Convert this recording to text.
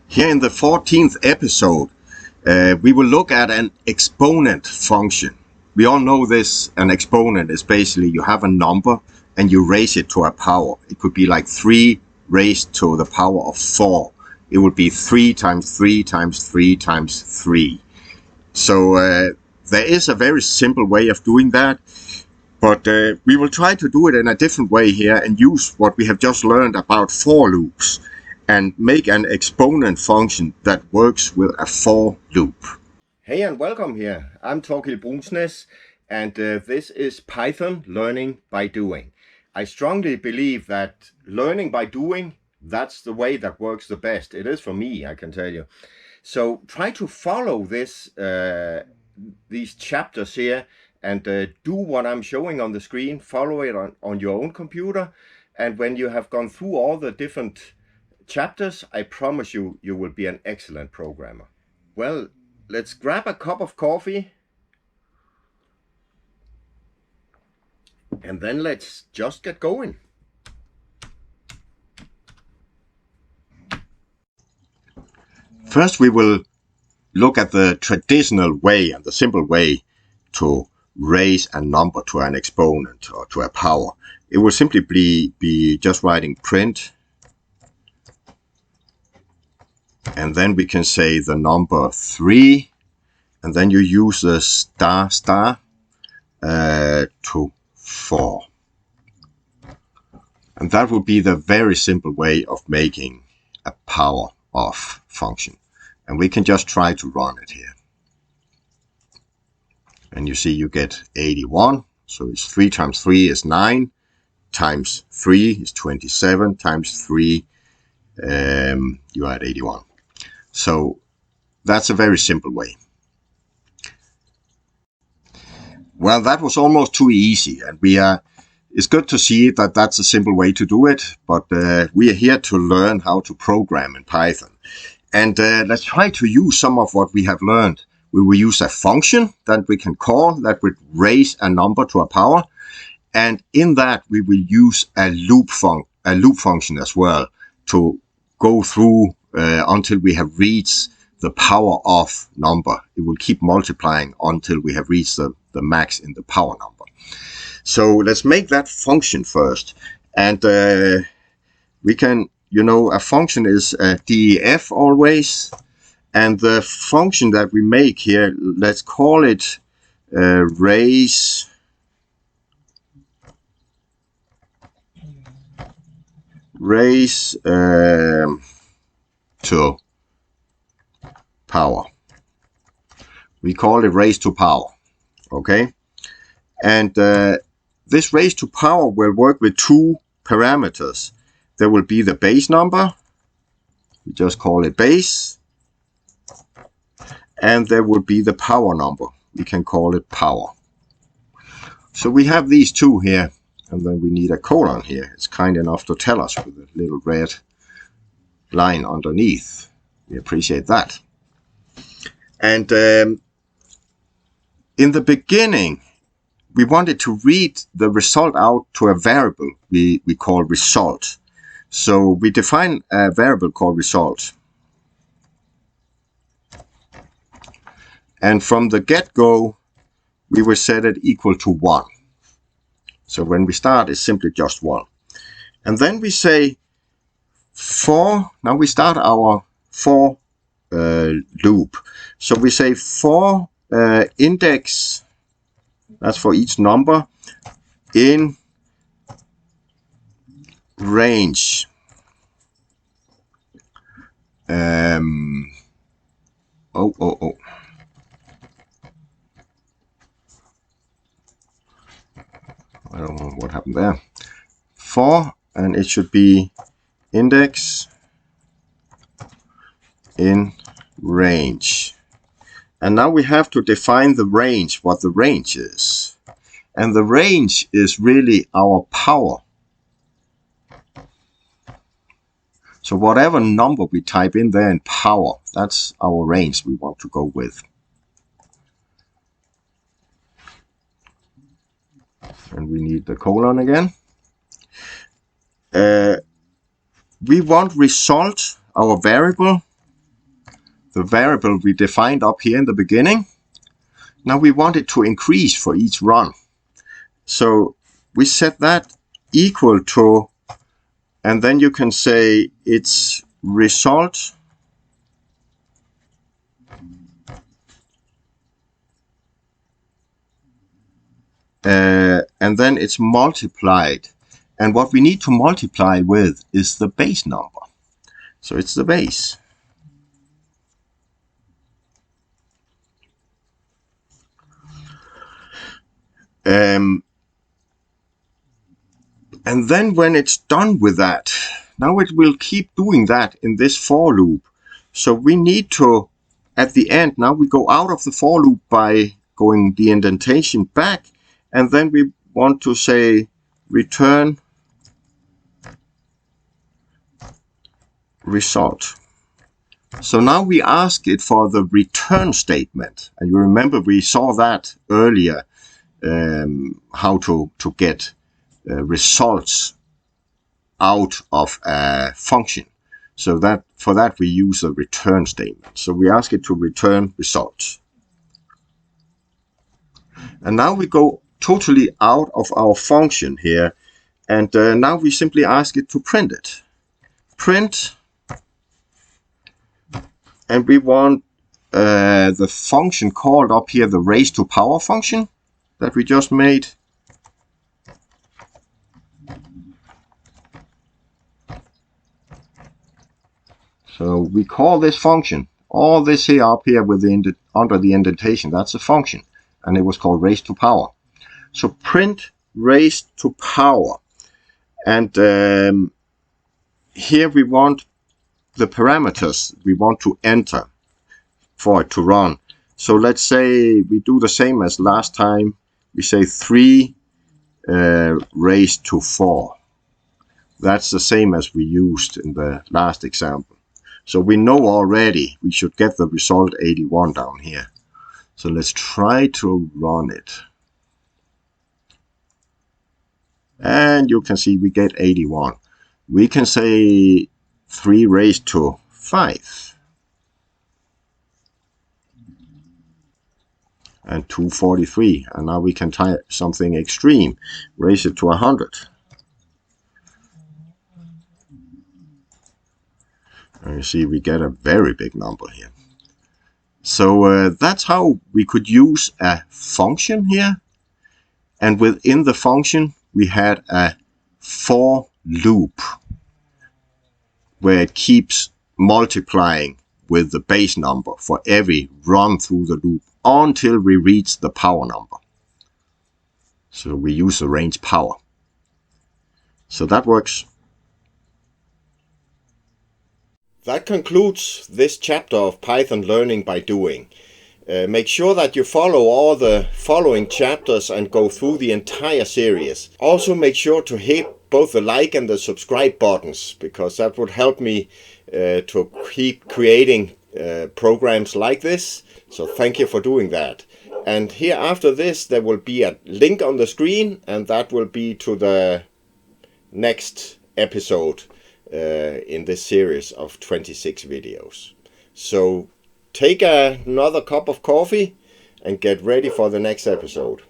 Here in the 14th episode, we will look at an exponent function. We all know this. An exponent is basically you have a number and you raise it to a power. It could be like 3 raised to the power of 4. It would be 3 times 3 times 3 times 3. So there is a very simple way of doing that. But we will try to do it in a different way here and use what we have just learned about for loops and make an exponent function that works with a for loop. Hey and welcome here. I'm Torkild Brunsnes and this is Python Learning by Doing. I strongly believe that learning by doing, that's the way that works the best. It is for me, I can tell you. So try to follow this, these chapters here and do what I'm showing on the screen. Follow it on your own computer. And when you have gone through all the different chapters, I promise you, you will be an excellent programmer. Well, let's grab a cup of coffee. And then let's just get going. First, we will look at the traditional way and the simple way to raise a number to an exponent or to a power. It will simply be just writing print. And then we can say the number 3. And then you use the star to 4. And that would be the very simple way of making a power of function. And we can just try to run it here. And you see you get 81. So it's 3 times 3 is 9. Times 3 is 27. Times 3, you are at 81. So that's a very simple way. Well, that was almost too easy. And it's good to see that that's a simple way to do it. But we are here to learn how to program in Python. And let's try to use some of what we have learned. We will use a function that we can call that would raise a number to a power. And in that, we will use a loop function as well to go through until we have reached the power of number. It will keep multiplying until we have reached the max in the power number. So let's make that function first. And we can, a function is a def always. And the function that we make here, let's call it raise to power. We call it raise to power. Okay. And this raise to power will work with 2 parameters. There will be the base number. We just call it base. And there will be the power number. We can call it power. So we have these 2 here. And then we need a colon here. It's kind enough to tell us with a little red line underneath. We appreciate that. And in the beginning, we wanted to read the result out to a variable we call result. So we define a variable called result. And from the get-go, we will set it equal to 1. So when we start, it's simply just 1. And then we say for, now we start our for loop. So we say for index, that's for each number, in range. I don't know what happened there. For, and it should be index in range. And now we have to define the range, what the range is. And the range is really our power. So whatever number we type in there in power, that's our range we want to go with. And we need the colon again. We want result, our variable, the variable we defined up here in the beginning. Now we want it to increase for each run. So we set that equal to, and then you can say it's result and then it's multiplied. And what we need to multiply with is the base number. So it's the base. And then when it's done with that, now it will keep doing that in this for loop. So we need to, at the end, now we go out of the for loop by going the indentation back, and then we want to say return result. So now we ask it for the return statement. And you remember we saw that earlier, how to get results out of a function. So that for that we use a return statement. So we ask it to return results. And now we go totally out of our function here. And now we simply ask it to print it. Print. And we want the function called up here, the raise to power function that we just made. So we call this function, all this here up here with the under the indentation, that's a function. And it was called raise to power. So print raise to power. And here we want the parameters we want to enter for it to run. So let's say we do the same as last time. We say 3 raised to 4. That's the same as we used in the last example. So we know already we should get the result 81 down here. So let's try to run it. And you can see we get 81. We can say 3 raised to 5. And 243. And now we can type something extreme. Raise it to 100. And you see we get a very big number here. So that's how we could use a function here. And within the function we had a for loop where it keeps multiplying with the base number for every run through the loop until we reach the power number. So we use the range power. So that works. That concludes this chapter of Python Learning by Doing. Make sure that you follow all the following chapters and go through the entire series. Also make sure to hit both the like and the subscribe buttons, because that would help me to keep creating programs like this. So thank you for doing that. And here after this there will be a link on the screen, and that will be to the next episode in this series of 26 videos. So take another cup of coffee and get ready for the next episode.